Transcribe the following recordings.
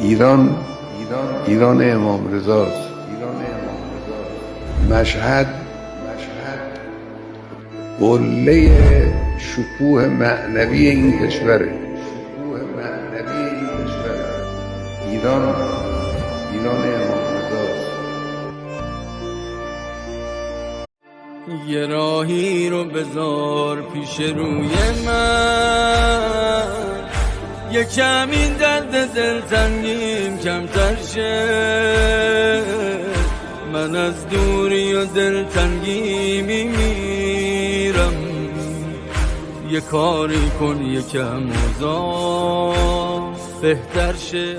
ایران امام رضاست. مشهد قله شکوه معنوی این کشوره. ایران امام رضاست. یه راهی رو بذار پیش روی من، یه کمی درد دلتنگیم کمتر شه. من از دوری و دلتنگی میمیرم، یه کاری کن یکم اوضاع بهتر شه.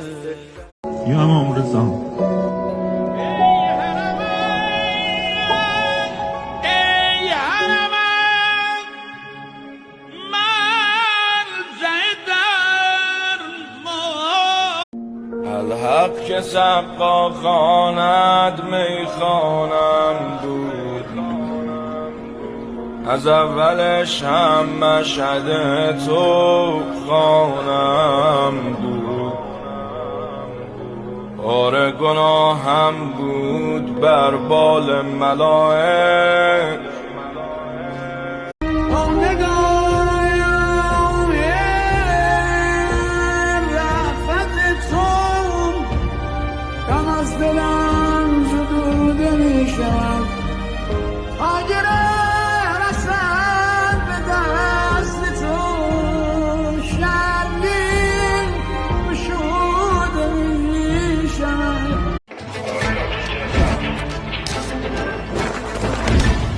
یا امام رضا الحق که سقا خواند میخوانم بود، از اولش هم مشهد تو خوانم بود. بار گناهم بود بر بال ملائک، از دلم زدوده میشم آگر رسد به دست تو، شرگین بشوده میشم.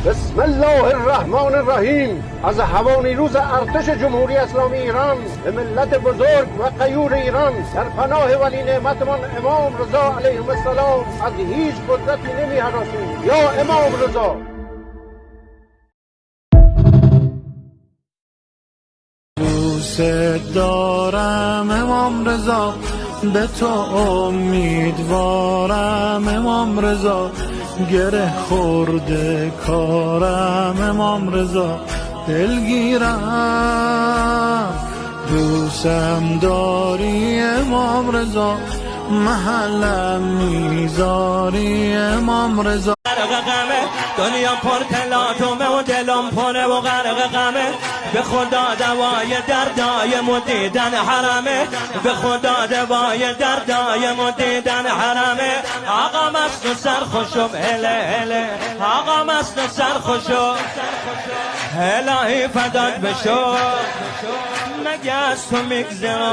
بسم الله الرحمن الرحیم. از هوانیروز ارتش جمهوری اسلامی ایران به ملت بزرگ و غیور ایران در پناه ولی نعمتمان امام رضا علیه السلام از هیچ قدرتی نمی هراسیم. یا امام رضا. دوست دارم امام رضا، به تو امیدوارم امام رضا. گره خورده کارم امام رضا، دلگیرم دوستم داری امام رضا. محلم میذاری امام رضا. دنیا پر تلاطمه و دلم پره و غرق غمه، به خدا دوای دردای مدیدن حرمه، به خدا دوای دردای مدیدن حرمه. آقا مست و سرخوشم هله هله، آقا مست و سرخوشم الهی فدات بشو، مگه از تو میگذرم.